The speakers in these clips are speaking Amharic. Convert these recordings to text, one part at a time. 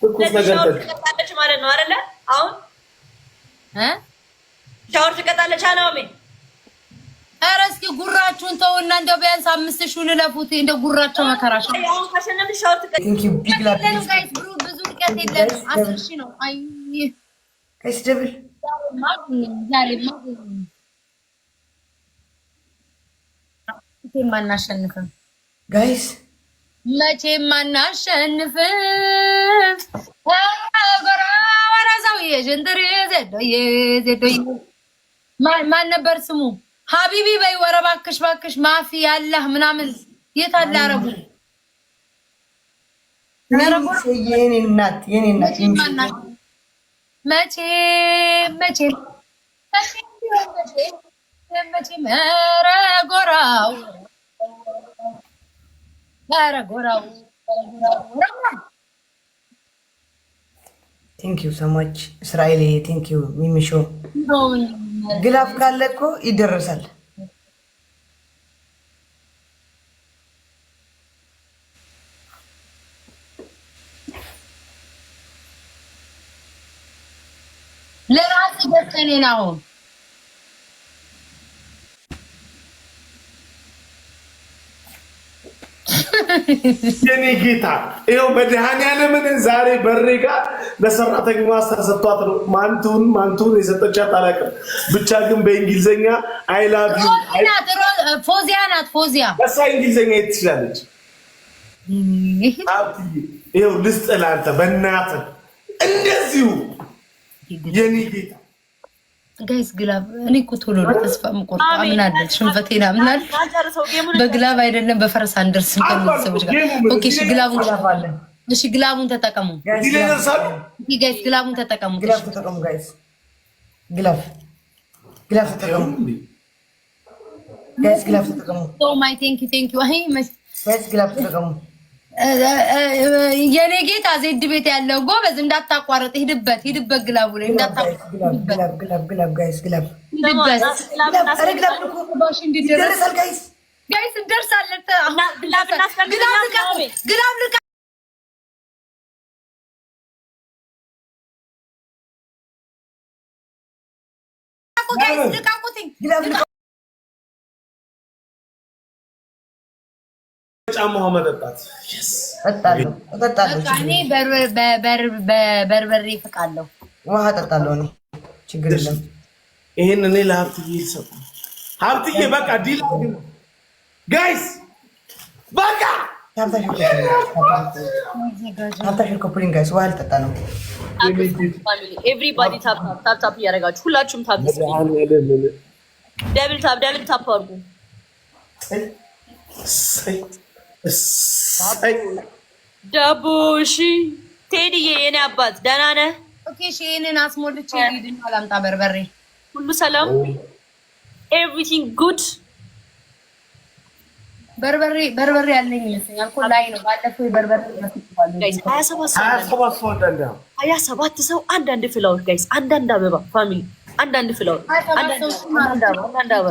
ትኩስ ነገር ትቀጣለች ማለት ነው አይደለ? አሁን ሻወር ትቀጣለች አናውሜ። ኧረ እስኪ ጉራችሁን ተውና እንደው ቢያንስ 5000 ልለፉት። እንደው ጉራቸው መከራሽ ነው። አሁን ካሸነፍሽ ሻወር ትቀጣለች። ጋይስ ብዙ ርቀት የለንም። 10000 ነው። አይ ጋይስ ደብል መቼም አናሸንፍም ጋይስ፣ መቼም አናሸንፍም። ወራዛው የጀንደር ዘዶይ ማን ነበር ስሙ? ሀቢቢ በይ ወረ እባክሽ እባክሽ ማፊ ያለህ ምናምን የት አለ አረቡ? የኔ እናት መቼም ኧረ ጎራው ቴንክ ዩ ሶ ማች እስራኤል። ቴንክ ዩ ሚሚሾ። ግላፍ ካለ እኮ ይደረሳል። ለራስ ደስተኔ ነው። የኔ ጌታ ይኸው መድኃኒዓለምን ዛሬ በሬ ጋር ለሰራተኛዋ ተሰጥቷት ነው። ማንቱን የሰጠቻት አላውቅም፣ ብቻ ግን በእንግሊዝኛ አይ ላቭ ዩ ፎዚያ ናት። ፎዚያ እሷ እንግሊዝኛ የት ትችላለች? ይኸው ልስጥህ ለአንተ በእናትህ እንደዚሁ የኔ ጌታ ጋይስ ግላብ እኔ እኮ ቶሎ ነው ተስፋ የምቆርጠው። አምናለሁ ሽንፈቴን አምናለሁ። በግላብ አይደለም በፈረስ አንደርስም ከሚሰሙት ጋር። ኦኬ እሺ፣ ግላቡን ተጠቀሙ። ጋይስ ግላቡን ተጠቀሙ። ግላብ ተጠቀሙ ጋይስ። ግላብ ተጠቀሙ ጋይስ። ግላብ ተጠቀሙ። ሶ ማይ ቴንክ ዩ አይ ጋይስ ግላብ ተጠቀሙ። የኔ ጌታ ዜድ ቤት ያለው ጎበዝ እንዳታቋርጥ፣ ሂድበት ግላቡ ላይ እንዳታቋርጥ። ግላብ ጋይስ ግላብ ጋይስ እንደርሳለን። ጫማው መጠጣት እጠጣለሁ። እኔ በርበሬ ፍቃለሁ፣ ውሃ እጠጣለሁ። እኔ ችግር የለም። ይሄን እኔ ለሀብትዬ ይሰጡ። ሀብትዬ በቃ ዲል ጋይስ በቃ ታፕታፕ ኮፕሊንግ ጋይስ። ውሃ ልጠጣ ነው። ኤቭሪባዲ ታፕ እያደረጋችሁ ሁላችሁም ታፕ ደብል ታፕ አድርጉ። ዳቦ እሺ፣ ቴዲዬ የኔ አባት ደህና ነህ? ኦኬ እሺ፣ ይሄንን አስሞልቼ ሊድን አላምጣ። በርበሬ ሁሉ ሰላም፣ ኤቭሪቲንግ ጉድ። በርበሬ ያለኝ ይመስለኛል እኮ ላይ ነው። ባለፈው በርበሬ ጋይስ 27 ሰው አንዳንድ ፍላወር ጋይስ፣ አንዳንድ አበባ ፋሚሊ፣ አንዳንድ ፍላወር፣ አንዳንድ አበባ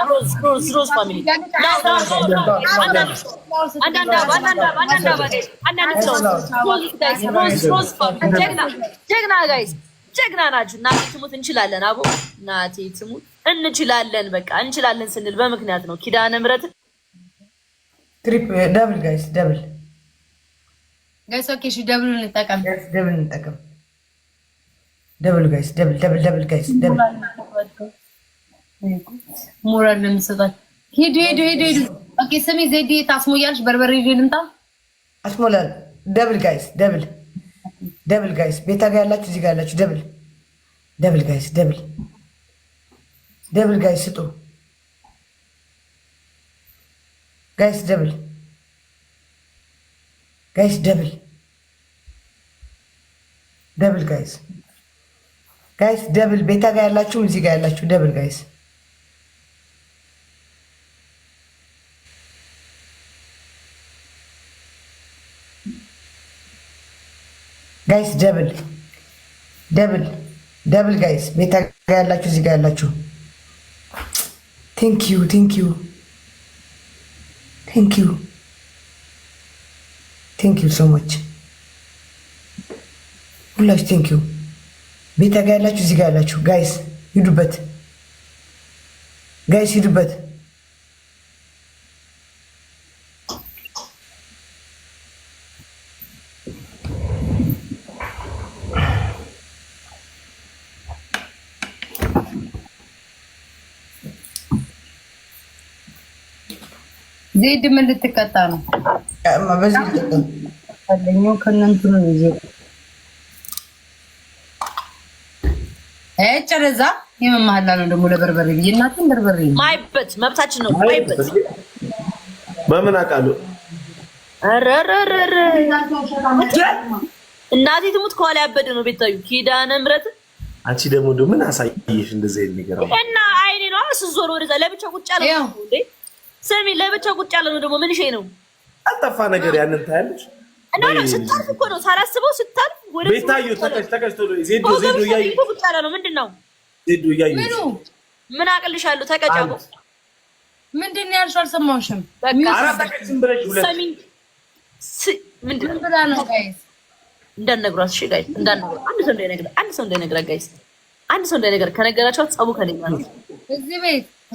ሮዝ ፋሚሊ፣ አንዳንድ ጀግና ጋይስ፣ ጀግና ናችሁ። እናቴ ትሙት እንችላለን። አቦ እናቴ ትሙት እንችላለን። በቃ እንችላለን ስንል በምክንያት ነው። ኪዳነ ምሕረት ትሪፕ ደብል ጋይስ፣ ደብል ኦኬ እሺ፣ ደብል እንጠቀም ደብል ጋይስ፣ ደብል ጋይስ፣ ደብል ሞራል ለምሰጣት ሄዱ። ኦኬ ስሚ ዜድ ታስሞያለሽ። በርበሬ ይዤ ልምጣ። አስሞላል። ደብል ጋይስ፣ ደብል ጋይስ። ቤታ ጋር ያላችሁ እዚህ ጋር ያላችሁ ደብል ጋይስ፣ ደብል ጋይስ ስጡ ጋይስ፣ ደብል ጋይስ፣ ደብል ጋይስ ጋይስ፣ ደብል ቤታ ጋር ያላችሁ እዚህ ጋር ያላችሁ ደብል ጋይስ። ጋይስ ደብል ጋይስ፣ ቤታ ጋር ያላችሁ እዚህ ጋር ያላችሁ ቴንክ ዩ ሶ ማች ሁላችሁ ቴንኪው። ቤታ ጋር ያላችሁ እዚህ ጋር ያላችሁ ጋይስ ሂዱበት፣ ጋይስ ሂዱበት። ዜድ ምን ልትቀጣ ነው? በዚህ ልትቀጣ አለኛው ከነንቱ ነው ይዤ ጨረዛ የመማላ ነው ደግሞ ለበርበሬ ብዬ እናቴን በርበሬ ማይበት መብታችን ነው። ማይበት በምን አውቃለሁ? አረረረረ እናቴ ትሙት ከኋላ ያበደ ነው ቤታዩ ኪዳነ ምሕረት። አንቺ ደግሞ ምን አሳየሽ እንደዚህ አይነት ነገር እና አይኔ ነው ዞር ወደዛ ለብቻ ቁጭ ያለ ነው እንዴ? ሰሚ ለብቻ ቁጭ ያለ ነው ደግሞ ምን ሸይ ነው? አጠፋ ነገር ያንን ታያለሽ እና ስታርፍ እኮ ነው ሳላስበው ስታርፍ ወደ ቤታዩ ተከስቶ ዜዶ ያይ ቁጭ ያለ ነው። ምንድነው ዜዶ ያይ ምን አቅልሻለሁ? ተቀጫው ምንድነው ያልሽው? አልሰማሁሽም። አራታችን ብለሽ ሁለት ሰሚ ምንድነው ብላ ነው ጋይስ እንዳነግሯት። እሺ ጋይስ እንዳነግሯት አንድ ሰው እንዳይነግራት ጋይስ አንድ ሰው እንዳይነግራት ከነገራቸው ጸቡ ከለኛ ነው።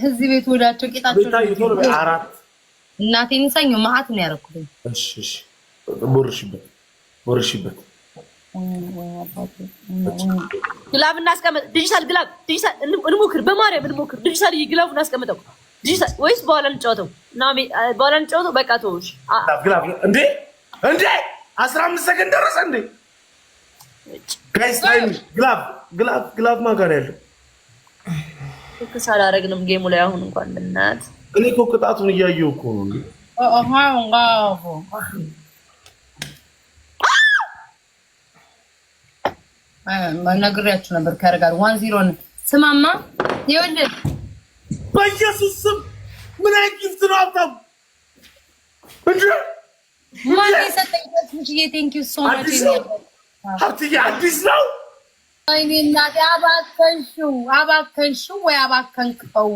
እዚህ ቤት ወዳቸው ቂጣቸው ቤታዩ ቶሎ አራት እናቴን ሰኞ ማአት ነው ያደረኩት። እሺ እሺ ቦርሽበት ግላብ እናስቀምጥ። ዲጂታል ግላብ ዲጂታል እንሞክር፣ በማርያም እንሞክር። ዲጂታል ግላብ እናስቀምጠው ዲጂታል ወይስ በኋላ እንጫወተው? ናሜ በኋላ እንጫወተው። በቃ ተውሽ። ግላብ እንዴ 15 ሰከንድ ደረሰ እንዴ ጋይስ? ታይም ግላብ ማጋር ያለው ትክክል አላደረግንም ጌሙ ላይ አሁን እንኳን እናት እኔ እኮ ቅጣቱን እያየሁ እኮ ነው እንዴ ነግሬያችሁ ነበር። ከረጋር 1-0 ስማማ ይኸውልህ በኢየሱስ ስም ምን አይነት ጊፍት ነው አጣም እንዴ? ማን የሰጠኝ ተስፍሽዬ ቴንክ ዩ ሶ ማች። ሀብትዬ አዲስ ነው። አይኔ እናቴ አባከንሽው ወይ አባከንከው?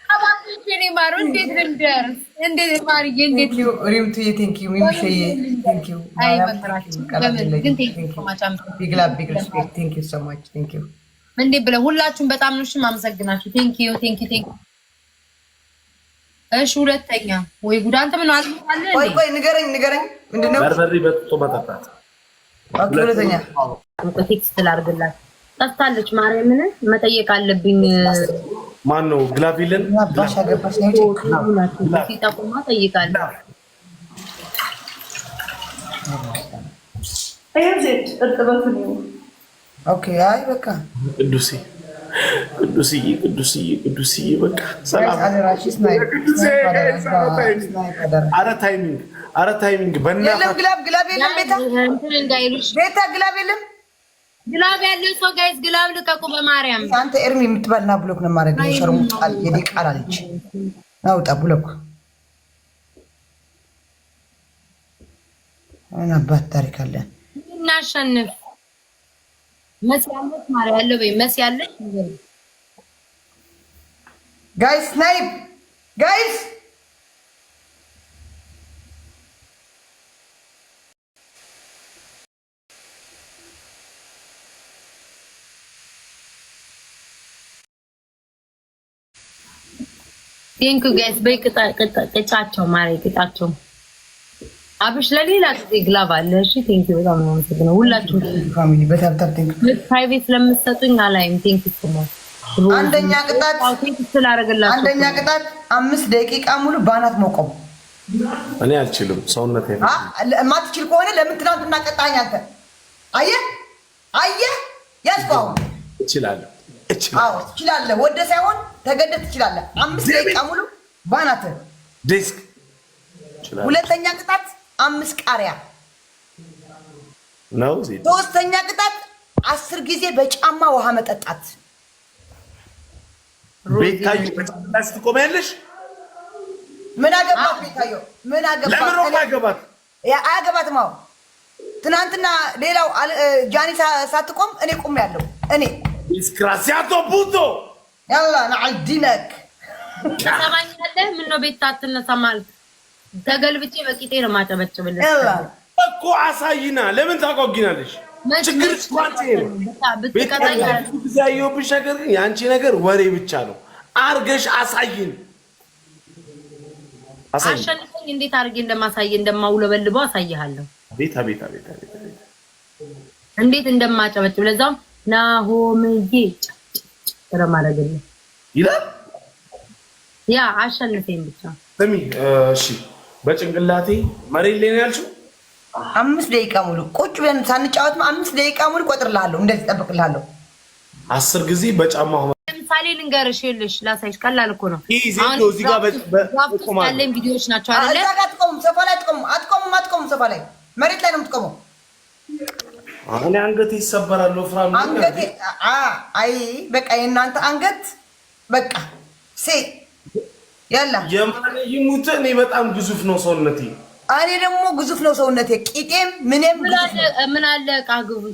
አባከንሽኔ ማሩ እንዴት ልንደርስ? እንዴት ማርዬ እንዴት ሪምቱዬ ቴንክ ዩ ሚምሸዬ ቴንክ ዩ። አይ መከራችሁ ግን ቴንክ ዩ ሶ ማች። ቢግ ላቭ ቢግ ሪስፔክት ቴንክ ዩ ሶ ማች ቴንክ ዩ። እንዴ ብለ ሁላችሁም በጣም ነው እሺ ማመሰግናችሁ። ቴንክ ዩ ቴንክ ዩ ቴንክ ዩ። እሺ ሁለተኛ ወይ ጉድ አንተ ምን አልኩኝ? ቆይ ንገረኝ ምንድነው? በርበሬ በጥቶ መጠጣት። ሁለተኛ ቴክስት ላድርግላት። ጠፍታለች። ማርያምን መጠየቅ አለብኝ። ማን ነው ግላቪልን ባሻ ገባሽ ነው ሲጠቁማ ጠይቃለሁ። አይዘት እርጥበቱ ነው። ኦኬ አይ በቃ ቅዱስዬ በቃ ሰላም። ኧረ ታይሚንግ በእናትህ ግላብ የለም ቤታ ግላብ የለም። ግላብ ያለው ሰው ጋይስ ግላብ ልቀቁ በማርያም። አንተ ኤርሚ የምትባልና ብሎክ ነው ማድረግ ነው። ሸርሙጣል የዲቃላ ልጅ አውጣ ብሎክ አሁን አባት ታሪክ አለ። እናሸንፍ መስያለች ማርያም ያለው በይ መስያለች ጋይስ ናይፕ ጋይስ ቴንክ ዩ ጋይስ በይ ቅጣቸው ማርያም ቅጣቸው። አብሽ ለሌላ ጊዜ ግላብ አለ። እሺ ቴንክ ዩ በጣም ነው የምትገነው ሁላችሁም ፋሚሊ በታብታብ ቴንክ ዩ ፕራይቬት ለምትሰጡኝ አላይም። ቴንክ ዩ ሶ ማች። አንደኛ ቅጣት 5 ደቂቃ ሙሉ ባናት መቆም። እኔ አልችልም ሰውነት ማትችል ከሆነ ለምን ትናንትና ቀጣኝ? አንተ አየህ ያስፋው እችላለሁ። አዎ ትችላለህ። ወደ ሳይሆን ተገደህ ትችላለህ። 5 ደቂቃ ሙሉ ባናት ዲስክ። ሁለተኛ ቅጣት 5 ቃሪያ ነው። ሶስተኛ ቅጣት 10 ጊዜ በጫማ ውሃ መጠጣት። ቤታዩ በጫማስ ትቆሚያለሽ? ምን አገባት ቤታዩ? ምን አገባት? ለምን አገባት? አያገባትም። አዎ ትናንትና ሌላው ጃኒ ሳትቆም እኔ ቆሜያለሁ። እኔ ዲስክራሲያቶ ቡቶ ያላ ናልዲነክ ሰማኛለህ። ምን ነው ቤት ታትነሳ ማለት ተገልብጬ በቂጤ ነው ማጨበጭብልህ። ያላ እኮ አሳይና። ለምን ታቆጊናለሽ? ችግር ቋንጤ ነው። ቤት ያየሁብሽ ነገር ግን የአንቺ ነገር ወሬ ብቻ ነው። አርገሽ አሳይን። አሸንፈኝ። እንዴት አድርጌ እንደማሳይ እንደማውለበልበው አሳይሃለሁ። ቤታ እንዴት እንደማጨበጭብ ለዛም ናሆምዬ ተረማረገልኝ ይላል። ያ አሸንፈኝ ብቻ ስሚ። እሺ በጭንቅላቴ መሬት ላይ ነው ያልሽው። 5 ደቂቃ ሙሉ ቁጭ ብለን ሳንጫወት 5 ደቂቃ ሙሉ ቆጥርልሃለሁ። እንደዚህ እጠብቅልሃለሁ። 10 ጊዜ በጫማ ለምሳሌ ልንገርሽ፣ ይኸውልሽ ላሳይሽ። ቀላል እኮ ነው። አሁን እዚህ ጋር ያለን ቪዲዮዎች ናቸው አይደለ? እዛ ጋር አትቆሙም፣ ሶፋ ላይ አትቆሙም፣ ሶፋ ላይ መሬት ላይ ነው የምትቆመው። አሁን አንገቴ ይሰበራል። ፍራም አንገቴ አይ በቃ የእናንተ አንገት በቃ ያላ የማን ይሙት። እኔ በጣም ግዙፍ ነው ሰውነቴ። እኔ ደግሞ ግዙፍ ነው ሰውነቴ። ቂጤም ምንም ምን አለ ዕቃ ግዙፍ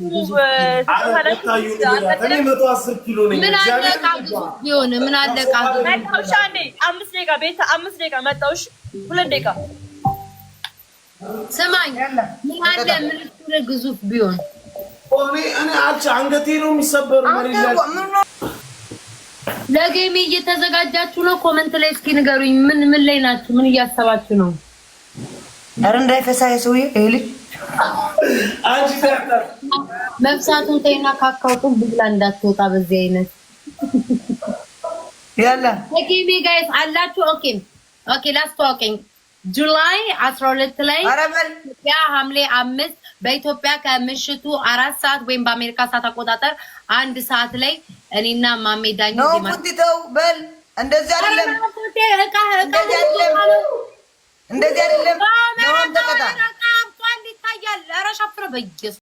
እኔ 110 ኪሎ ነኝ። ምን አለ ዕቃ ግዙፍ ቢሆን ምን አለ ዕቃ ግዙፍ። መጣሁሽ አንዴ 5 ደቂቃ ቤት 5 ደቂቃ መጣሁሽ 2 ደቂቃ ስማኝ። ምን አለ ምን ግዙፍ ቢሆን እኔ አልቻ አንገቴ ነው የሚሰበር። ለጌም እየተዘጋጃችሁ ነው? ኮሜንት ላይ እስኪ ንገሩኝ። ምን ላይ ናችሁ? ምን እያሰባችሁ ነው? ኧረ እንዳይፈሳ የሰውዬ ይሄ ልጅ አንቺ ታጣ መብሳቱን ተይና ካካውቱ ብላ እንዳትወጣ በዚህ አይነት ያላ ለጌም ጋይስ አላችሁ? ኦኬ ላስተዋወቀኝ። ጁላይ 12 ላይ ያ ሐምሌ 5 በኢትዮጵያ ከምሽቱ 4 ሰዓት ወይም በአሜሪካ ሰዓት አቆጣጠር 1 ሰዓት ላይ እኔና ማሜ ዳኝ ነው ቁጥተው በል እንደዚህ አይደለም፣ እንደዚህ አይደለም ነው ተቀጣ ይታያል። ኧረ ሸፍረ በየስ